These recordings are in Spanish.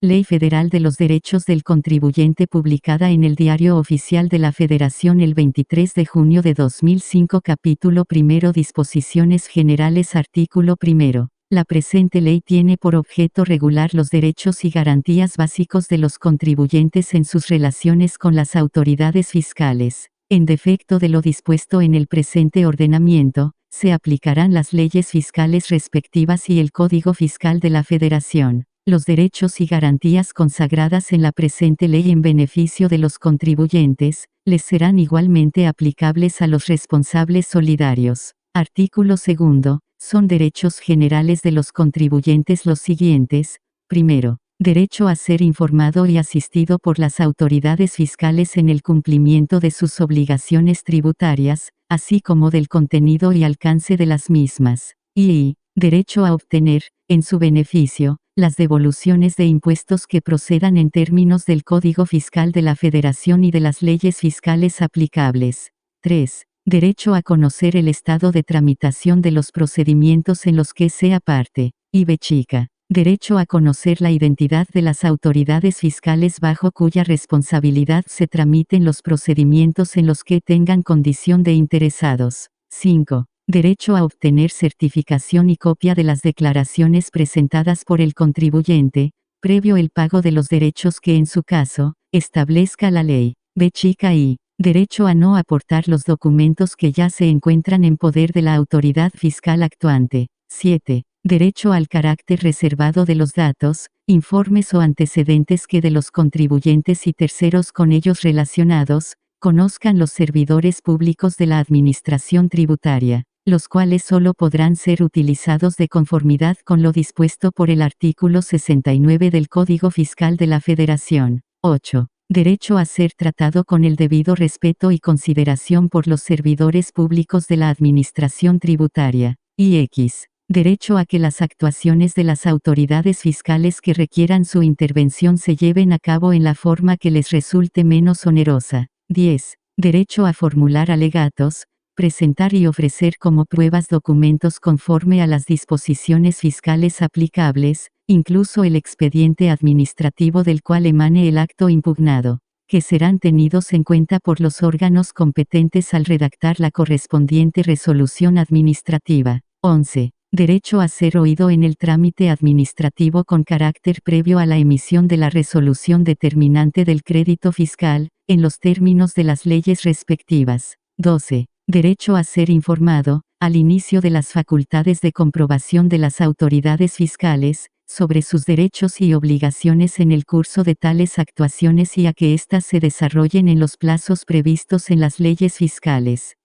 Ley Federal de los Derechos del Contribuyente publicada en el Diario Oficial de la Federación el 23 de junio de 2005. Capítulo primero. Disposiciones generales. Artículo primero. La presente ley tiene por objeto regular los derechos y garantías básicos de los contribuyentes en sus relaciones con las autoridades fiscales. En defecto de lo dispuesto en el presente ordenamiento, se aplicarán las leyes fiscales respectivas y el Código Fiscal de la Federación. Los derechos y garantías consagradas en la presente ley en beneficio de los contribuyentes, les serán igualmente aplicables a los responsables solidarios. Artículo segundo. Son derechos generales de los contribuyentes los siguientes. Primero, derecho a ser informado y asistido por las autoridades fiscales en el cumplimiento de sus obligaciones tributarias, así como del contenido y alcance de las mismas. Y, derecho a obtener, en su beneficio, las devoluciones de impuestos que procedan en términos del Código Fiscal de la Federación y de las leyes fiscales aplicables. 3. Derecho a conocer el estado de tramitación de los procedimientos en los que sea parte. Y b chica. Derecho a conocer la identidad de las autoridades fiscales bajo cuya responsabilidad se tramiten los procedimientos en los que tengan condición de interesados. 5. Derecho a obtener certificación y copia de las declaraciones presentadas por el contribuyente, previo el pago de los derechos que en su caso, establezca la ley. B chica y derecho a no aportar los documentos que ya se encuentran en poder de la autoridad fiscal actuante. 7. Derecho al carácter reservado de los datos, informes o antecedentes que de los contribuyentes y terceros con ellos relacionados, conozcan los servidores públicos de la Administración Tributaria, los cuales solo podrán ser utilizados de conformidad con lo dispuesto por el artículo 69 del Código Fiscal de la Federación. 8. Derecho a ser tratado con el debido respeto y consideración por los servidores públicos de la Administración Tributaria. Y x. Derecho a que las actuaciones de las autoridades fiscales que requieran su intervención se lleven a cabo en la forma que les resulte menos onerosa. 10. Derecho a formular alegatos, presentar y ofrecer como pruebas documentos conforme a las disposiciones fiscales aplicables, incluso el expediente administrativo del cual emane el acto impugnado, que serán tenidos en cuenta por los órganos competentes al redactar la correspondiente resolución administrativa. 11. Derecho a ser oído en el trámite administrativo con carácter previo a la emisión de la resolución determinante del crédito fiscal, en los términos de las leyes respectivas. 12. Derecho a ser informado, al inicio de las facultades de comprobación de las autoridades fiscales, sobre sus derechos y obligaciones en el curso de tales actuaciones y a que éstas se desarrollen en los plazos previstos en las leyes fiscales.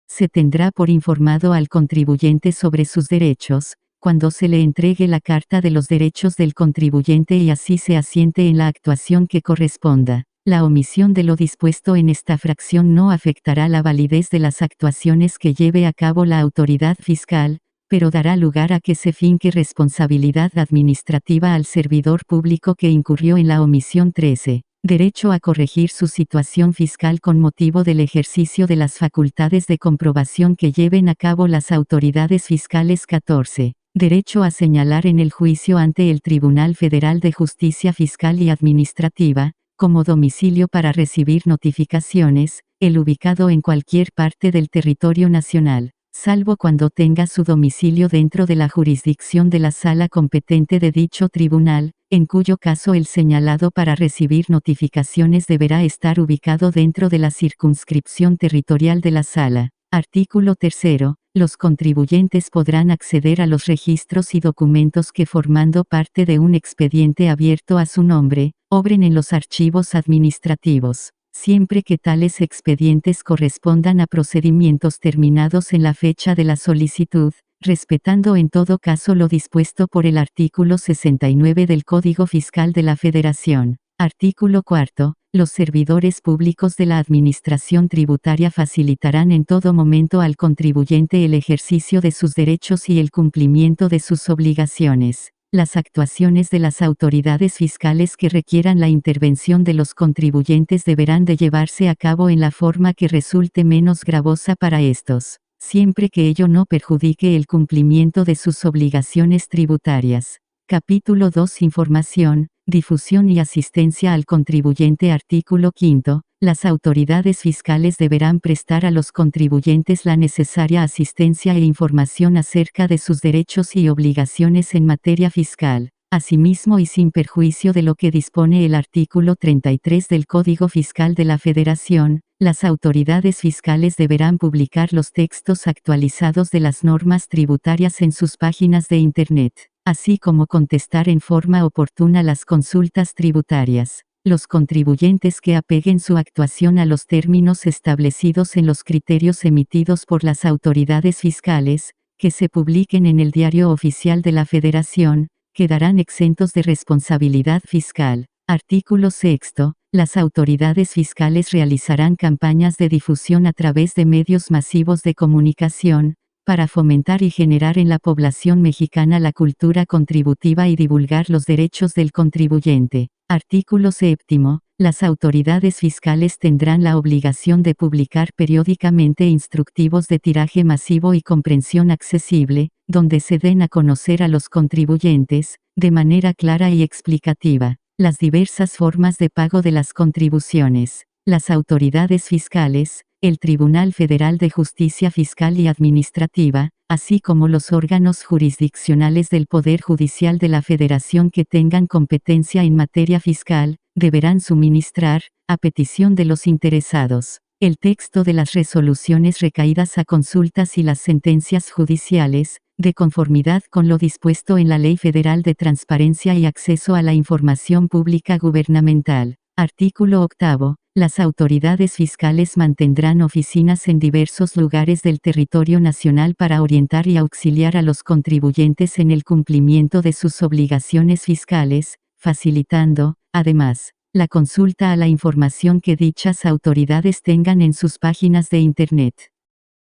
Se tendrá por informado al contribuyente sobre sus derechos, cuando se le entregue la Carta de los Derechos del Contribuyente y así se asiente en la actuación que corresponda. La omisión de lo dispuesto en esta fracción no afectará la validez de las actuaciones que lleve a cabo la autoridad fiscal, pero dará lugar a que se finque responsabilidad administrativa al servidor público que incurrió en la omisión. 13. Derecho a corregir su situación fiscal con motivo del ejercicio de las facultades de comprobación que lleven a cabo las autoridades fiscales. 14. Derecho a señalar en el juicio ante el Tribunal Federal de Justicia Fiscal y Administrativa, como domicilio para recibir notificaciones, el ubicado en cualquier parte del territorio nacional, salvo cuando tenga su domicilio dentro de la jurisdicción de la sala competente de dicho tribunal, en cuyo caso el señalado para recibir notificaciones deberá estar ubicado dentro de la circunscripción territorial de la sala. Artículo 3. Los contribuyentes podrán acceder a los registros y documentos que formando parte de un expediente abierto a su nombre, obren en los archivos administrativos, siempre que tales expedientes correspondan a procedimientos terminados en la fecha de la solicitud, respetando en todo caso lo dispuesto por el artículo 69 del Código Fiscal de la Federación. Artículo 4. Los servidores públicos de la Administración Tributaria facilitarán en todo momento al contribuyente el ejercicio de sus derechos y el cumplimiento de sus obligaciones. Las actuaciones de las autoridades fiscales que requieran la intervención de los contribuyentes deberán de llevarse a cabo en la forma que resulte menos gravosa para estos, siempre que ello no perjudique el cumplimiento de sus obligaciones tributarias. Capítulo 2. Información, difusión y asistencia al contribuyente. Artículo 5. Las autoridades fiscales deberán prestar a los contribuyentes la necesaria asistencia e información acerca de sus derechos y obligaciones en materia fiscal. Asimismo y sin perjuicio de lo que dispone el artículo 33 del Código Fiscal de la Federación, las autoridades fiscales deberán publicar los textos actualizados de las normas tributarias en sus páginas de Internet, así como contestar en forma oportuna las consultas tributarias. Los contribuyentes que apeguen su actuación a los términos establecidos en los criterios emitidos por las autoridades fiscales, que se publiquen en el Diario Oficial de la Federación, quedarán exentos de responsabilidad fiscal. Artículo 6. Las autoridades fiscales realizarán campañas de difusión a través de medios masivos de comunicación, para fomentar y generar en la población mexicana la cultura contributiva y divulgar los derechos del contribuyente. Artículo 7. Las autoridades fiscales tendrán la obligación de publicar periódicamente instructivos de tiraje masivo y comprensión accesible, donde se den a conocer a los contribuyentes, de manera clara y explicativa, las diversas formas de pago de las contribuciones. Las autoridades fiscales, el Tribunal Federal de Justicia Fiscal y Administrativa, así como los órganos jurisdiccionales del Poder Judicial de la Federación que tengan competencia en materia fiscal, deberán suministrar, a petición de los interesados, el texto de las resoluciones recaídas a consultas y las sentencias judiciales, de conformidad con lo dispuesto en la Ley Federal de Transparencia y Acceso a la Información Pública Gubernamental. Artículo 8. Las autoridades fiscales mantendrán oficinas en diversos lugares del territorio nacional para orientar y auxiliar a los contribuyentes en el cumplimiento de sus obligaciones fiscales, facilitando, además, la consulta a la información que dichas autoridades tengan en sus páginas de Internet.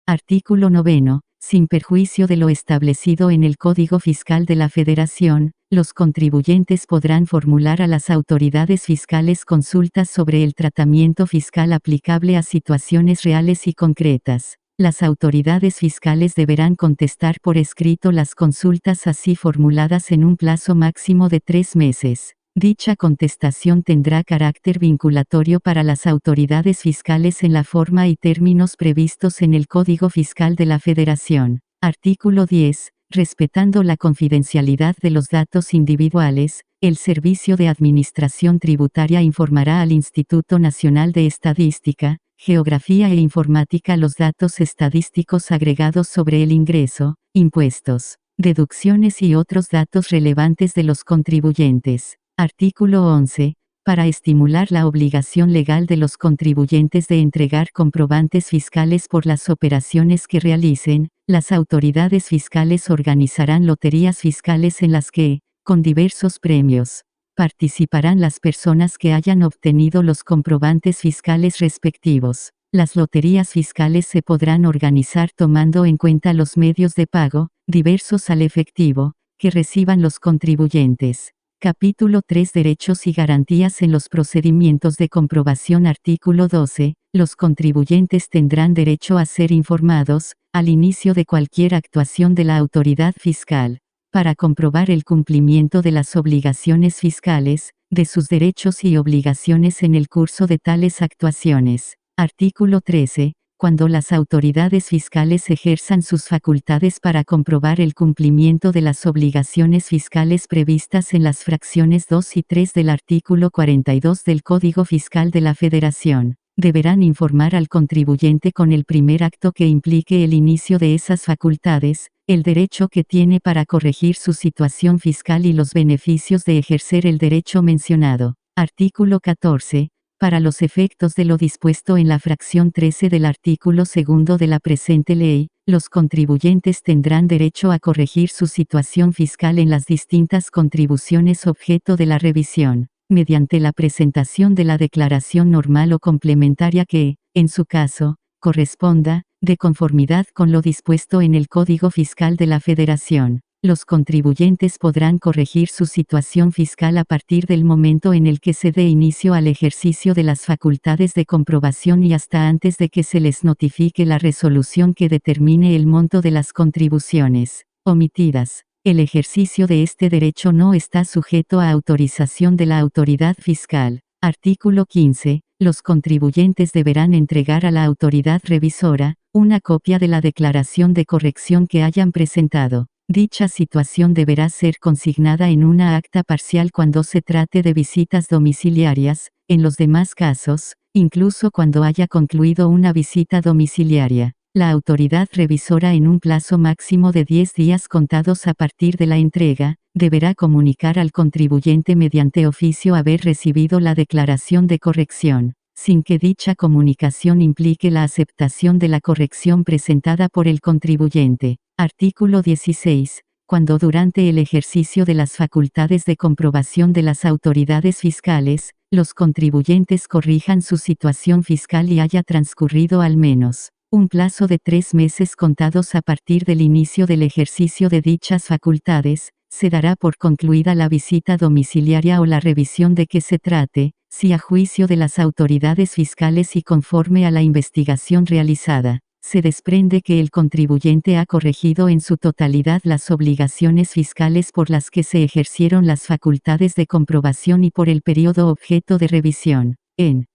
Artículo 9. Sin perjuicio de lo establecido en el Código Fiscal de la Federación, los contribuyentes podrán formular a las autoridades fiscales consultas sobre el tratamiento fiscal aplicable a situaciones reales y concretas. Las autoridades fiscales deberán contestar por escrito las consultas así formuladas en un plazo máximo de 3 meses. Dicha contestación tendrá carácter vinculatorio para las autoridades fiscales en la forma y términos previstos en el Código Fiscal de la Federación. Artículo 10. Respetando la confidencialidad de los datos individuales, el Servicio de Administración Tributaria informará al Instituto Nacional de Estadística, Geografía e Informática los datos estadísticos agregados sobre el ingreso, impuestos, deducciones y otros datos relevantes de los contribuyentes. Artículo 11. Para estimular la obligación legal de los contribuyentes de entregar comprobantes fiscales por las operaciones que realicen, las autoridades fiscales organizarán loterías fiscales en las que, con diversos premios, participarán las personas que hayan obtenido los comprobantes fiscales respectivos. Las loterías fiscales se podrán organizar tomando en cuenta los medios de pago, diversos al efectivo, que reciban los contribuyentes. Capítulo 3. Derechos y garantías en los procedimientos de comprobación. Artículo 12. Los contribuyentes tendrán derecho a ser informados, al inicio de cualquier actuación de la autoridad fiscal, para comprobar el cumplimiento de las obligaciones fiscales, de sus derechos y obligaciones en el curso de tales actuaciones. Artículo 13. Cuando las autoridades fiscales ejerzan sus facultades para comprobar el cumplimiento de las obligaciones fiscales previstas en las fracciones 2 y 3 del artículo 42 del Código Fiscal de la Federación, deberán informar al contribuyente con el primer acto que implique el inicio de esas facultades, el derecho que tiene para corregir su situación fiscal y los beneficios de ejercer el derecho mencionado. Artículo 14. Para los efectos de lo dispuesto en la fracción 13 del artículo 2 de la presente ley, los contribuyentes tendrán derecho a corregir su situación fiscal en las distintas contribuciones objeto de la revisión, mediante la presentación de la declaración normal o complementaria que, en su caso, corresponda, de conformidad con lo dispuesto en el Código Fiscal de la Federación. Los contribuyentes podrán corregir su situación fiscal a partir del momento en el que se dé inicio al ejercicio de las facultades de comprobación y hasta antes de que se les notifique la resolución que determine el monto de las contribuciones omitidas. El ejercicio de este derecho no está sujeto a autorización de la autoridad fiscal. Artículo 15. Los contribuyentes deberán entregar a la autoridad revisora una copia de la declaración de corrección que hayan presentado. Dicha situación deberá ser consignada en una acta parcial cuando se trate de visitas domiciliarias. En los demás casos, incluso cuando haya concluido una visita domiciliaria, la autoridad revisora en un plazo máximo de 10 días contados a partir de la entrega, deberá comunicar al contribuyente mediante oficio haber recibido la declaración de corrección, sin que dicha comunicación implique la aceptación de la corrección presentada por el contribuyente. Artículo 16. Cuando durante el ejercicio de las facultades de comprobación de las autoridades fiscales, los contribuyentes corrijan su situación fiscal y haya transcurrido al menos un plazo de 3 meses contados a partir del inicio del ejercicio de dichas facultades, se dará por concluida la visita domiciliaria o la revisión de que se trate, si a juicio de las autoridades fiscales y conforme a la investigación realizada, se desprende que el contribuyente ha corregido en su totalidad las obligaciones fiscales por las que se ejercieron las facultades de comprobación y por el periodo objeto de revisión. En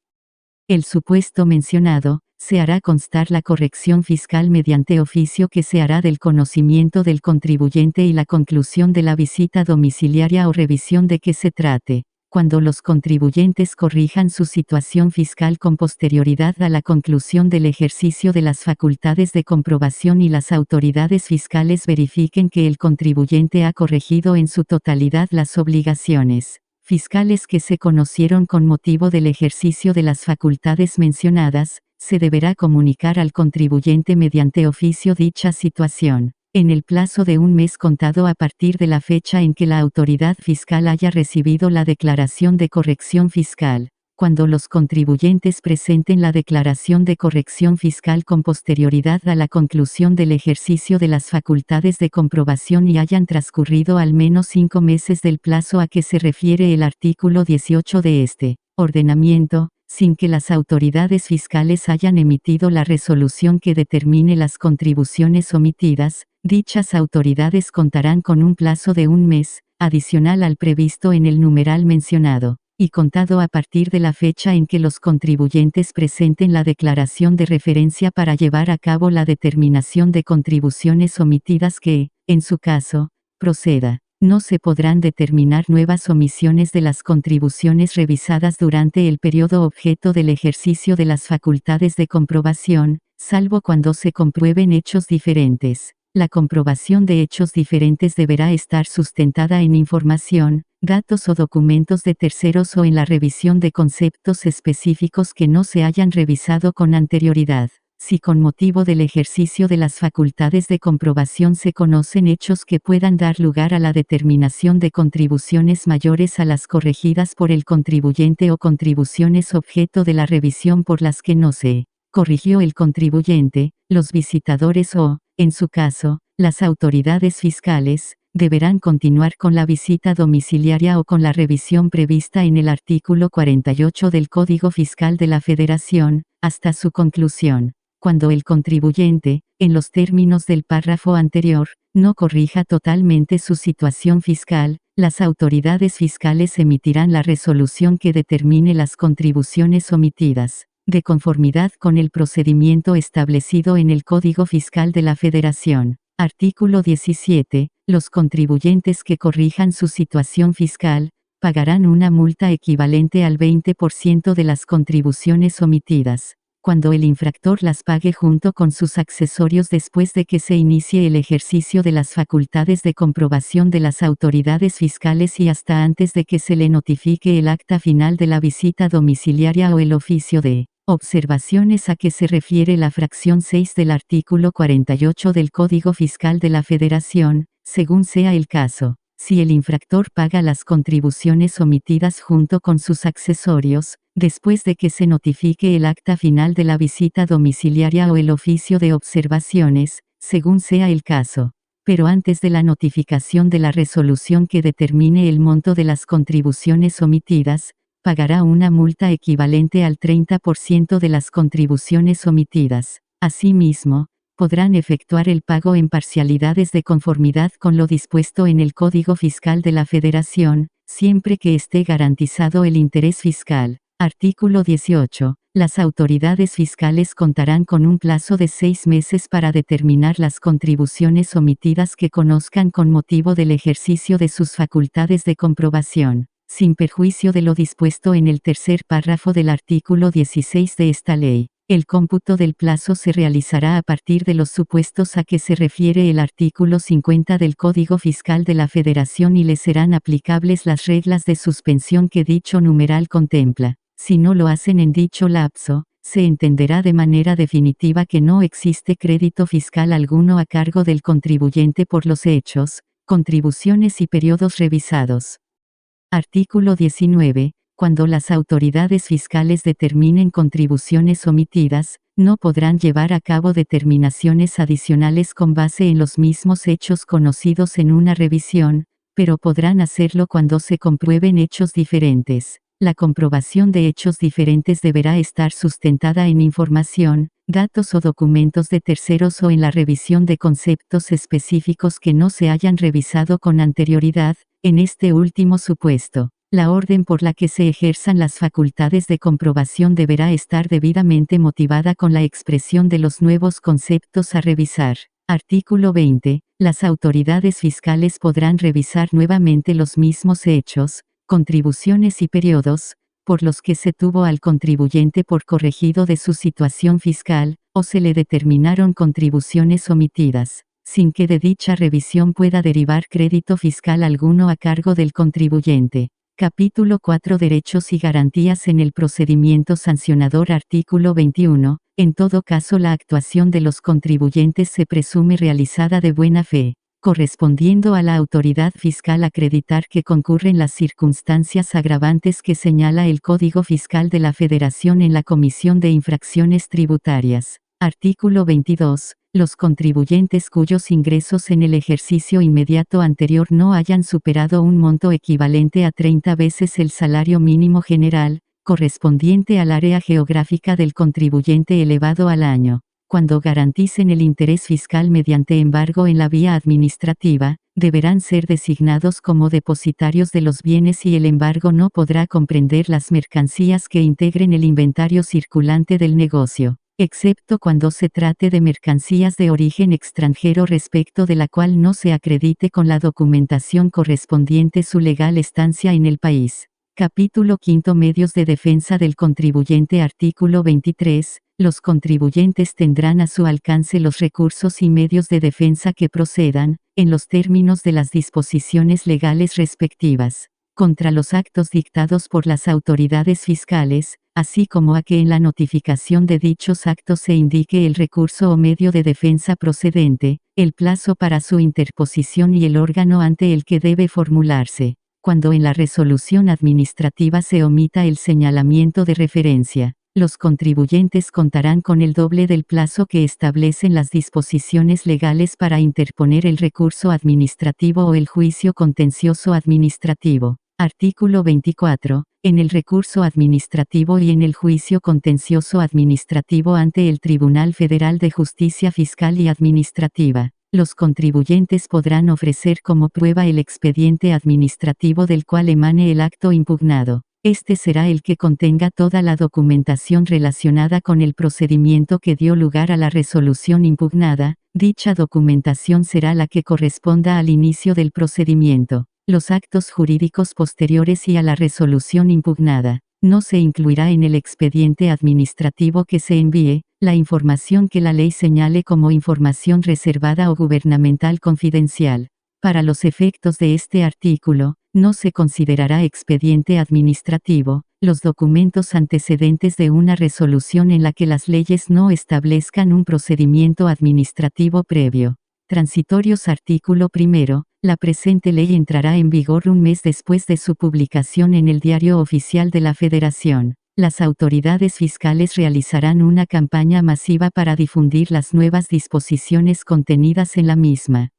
el supuesto mencionado, se hará constar la corrección fiscal mediante oficio que se hará del conocimiento del contribuyente y la conclusión de la visita domiciliaria o revisión de que se trate. Cuando los contribuyentes corrijan su situación fiscal con posterioridad a la conclusión del ejercicio de las facultades de comprobación y las autoridades fiscales verifiquen que el contribuyente ha corregido en su totalidad las obligaciones fiscales que se conocieron con motivo del ejercicio de las facultades mencionadas, se deberá comunicar al contribuyente mediante oficio dicha situación, en el plazo de un mes contado a partir de la fecha en que la autoridad fiscal haya recibido la declaración de corrección fiscal. Cuando los contribuyentes presenten la declaración de corrección fiscal con posterioridad a la conclusión del ejercicio de las facultades de comprobación y hayan transcurrido al menos 5 meses del plazo a que se refiere el artículo 18 de este ordenamiento, sin que las autoridades fiscales hayan emitido la resolución que determine las contribuciones omitidas, dichas autoridades contarán con un plazo de un mes, adicional al previsto en el numeral mencionado, y contado a partir de la fecha en que los contribuyentes presenten la declaración de referencia para llevar a cabo la determinación de contribuciones omitidas que, en su caso, proceda. No se podrán determinar nuevas omisiones de las contribuciones revisadas durante el periodo objeto del ejercicio de las facultades de comprobación, salvo cuando se comprueben hechos diferentes. La comprobación de hechos diferentes deberá estar sustentada en información, datos o documentos de terceros o en la revisión de conceptos específicos que no se hayan revisado con anterioridad. Si con motivo del ejercicio de las facultades de comprobación se conocen hechos que puedan dar lugar a la determinación de contribuciones mayores a las corregidas por el contribuyente o contribuciones objeto de la revisión por las que no se corrigió el contribuyente, los visitadores o, en su caso, las autoridades fiscales, deberán continuar con la visita domiciliaria o con la revisión prevista en el artículo 48 del Código Fiscal de la Federación, hasta su conclusión. Cuando el contribuyente, en los términos del párrafo anterior, no corrija totalmente su situación fiscal, las autoridades fiscales emitirán la resolución que determine las contribuciones omitidas, de conformidad con el procedimiento establecido en el Código Fiscal de la Federación. Artículo 17. Los contribuyentes que corrijan su situación fiscal, pagarán una multa equivalente al 20% de las contribuciones omitidas, cuando el infractor las pague junto con sus accesorios después de que se inicie el ejercicio de las facultades de comprobación de las autoridades fiscales y hasta antes de que se le notifique el acta final de la visita domiciliaria o el oficio de observaciones a que se refiere la fracción 6 del artículo 48 del Código Fiscal de la Federación, según sea el caso. Si el infractor paga las contribuciones omitidas junto con sus accesorios, después de que se notifique el acta final de la visita domiciliaria o el oficio de observaciones, según sea el caso, pero antes de la notificación de la resolución que determine el monto de las contribuciones omitidas, pagará una multa equivalente al 30% de las contribuciones omitidas. Asimismo, podrán efectuar el pago en parcialidades de conformidad con lo dispuesto en el Código Fiscal de la Federación, siempre que esté garantizado el interés fiscal. Artículo 18. Las autoridades fiscales contarán con un plazo de 6 meses para determinar las contribuciones omitidas que conozcan con motivo del ejercicio de sus facultades de comprobación, sin perjuicio de lo dispuesto en el tercer párrafo del artículo 16 de esta ley. El cómputo del plazo se realizará a partir de los supuestos a que se refiere el artículo 50 del Código Fiscal de la Federación y le serán aplicables las reglas de suspensión que dicho numeral contempla. Si no lo hacen en dicho lapso, se entenderá de manera definitiva que no existe crédito fiscal alguno a cargo del contribuyente por los hechos, contribuciones y periodos revisados. Artículo 19. Cuando las autoridades fiscales determinen contribuciones omitidas, no podrán llevar a cabo determinaciones adicionales con base en los mismos hechos conocidos en una revisión, pero podrán hacerlo cuando se comprueben hechos diferentes. La comprobación de hechos diferentes deberá estar sustentada en información, datos o documentos de terceros o en la revisión de conceptos específicos que no se hayan revisado con anterioridad. En este último supuesto, la orden por la que se ejerzan las facultades de comprobación deberá estar debidamente motivada con la expresión de los nuevos conceptos a revisar. Artículo 20. Las autoridades fiscales podrán revisar nuevamente los mismos hechos, contribuciones y periodos, por los que se tuvo al contribuyente por corregido de su situación fiscal, o se le determinaron contribuciones omitidas, sin que de dicha revisión pueda derivar crédito fiscal alguno a cargo del contribuyente. Capítulo 4. Derechos y garantías en el procedimiento sancionador. Artículo 21. En todo caso, la actuación de los contribuyentes se presume realizada de buena fe, correspondiendo a la autoridad fiscal acreditar que concurren las circunstancias agravantes que señala el Código Fiscal de la Federación en la Comisión de Infracciones Tributarias. Artículo 22. Los contribuyentes cuyos ingresos en el ejercicio inmediato anterior no hayan superado un monto equivalente a 30 veces el salario mínimo general, correspondiente al área geográfica del contribuyente elevado al año, cuando garanticen el interés fiscal mediante embargo en la vía administrativa, deberán ser designados como depositarios de los bienes y el embargo no podrá comprender las mercancías que integren el inventario circulante del negocio, excepto cuando se trate de mercancías de origen extranjero respecto de la cual no se acredite con la documentación correspondiente su legal estancia en el país. Capítulo 5. Medios de defensa del contribuyente. Artículo 23. Los contribuyentes tendrán a su alcance los recursos y medios de defensa que procedan, en los términos de las disposiciones legales respectivas, contra los actos dictados por las autoridades fiscales, así como a que en la notificación de dichos actos se indique el recurso o medio de defensa procedente, el plazo para su interposición y el órgano ante el que debe formularse, cuando en la resolución administrativa se omita el señalamiento de referencia. Los contribuyentes contarán con el doble del plazo que establecen las disposiciones legales para interponer el recurso administrativo o el juicio contencioso administrativo. Artículo 24. En el recurso administrativo y en el juicio contencioso administrativo ante el Tribunal Federal de Justicia Fiscal y Administrativa, los contribuyentes podrán ofrecer como prueba el expediente administrativo del cual emane el acto impugnado. Este será el que contenga toda la documentación relacionada con el procedimiento que dio lugar a la resolución impugnada. Dicha documentación será la que corresponda al inicio del procedimiento, los actos jurídicos posteriores y a la resolución impugnada. No se incluirá en el expediente administrativo que se envíe la información que la ley señale como información reservada o gubernamental confidencial. Para los efectos de este artículo, no se considerará expediente administrativo los documentos antecedentes de una resolución en la que las leyes no establezcan un procedimiento administrativo previo. Transitorios. Artículo 1. La presente ley entrará en vigor un mes después de su publicación en el Diario Oficial de la Federación. Las autoridades fiscales realizarán una campaña masiva para difundir las nuevas disposiciones contenidas en la misma.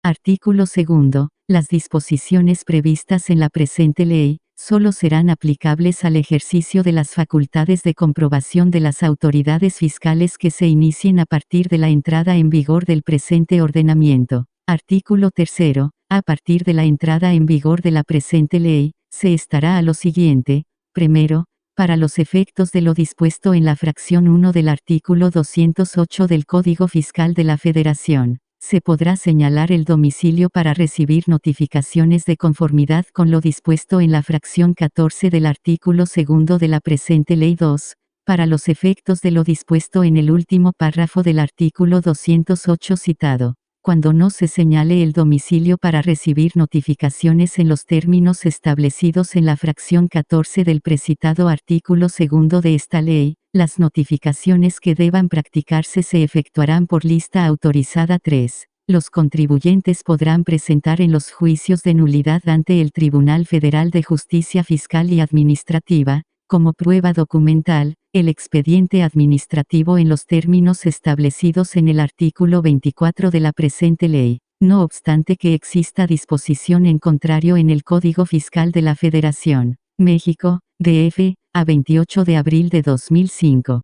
Artículo 2. Las disposiciones previstas en la presente ley solo serán aplicables al ejercicio de las facultades de comprobación de las autoridades fiscales que se inicien a partir de la entrada en vigor del presente ordenamiento. Artículo 3. A partir de la entrada en vigor de la presente ley, se estará a lo siguiente. Primero, para los efectos de lo dispuesto en la fracción 1 del artículo 208 del Código Fiscal de la Federación, se podrá señalar el domicilio para recibir notificaciones de conformidad con lo dispuesto en la fracción 14 del artículo 2 de la presente ley. 2. Para los efectos de lo dispuesto en el último párrafo del artículo 208 citado, cuando no se señale el domicilio para recibir notificaciones en los términos establecidos en la fracción 14 del precitado artículo 2 de esta ley, las notificaciones que deban practicarse se efectuarán por lista autorizada. 3. Los contribuyentes podrán presentar en los juicios de nulidad ante el Tribunal Federal de Justicia Fiscal y Administrativa, como prueba documental, el expediente administrativo en los términos establecidos en el artículo 24 de la presente ley, no obstante que exista disposición en contrario en el Código Fiscal de la Federación. México, DF, a 28 de abril de 2005.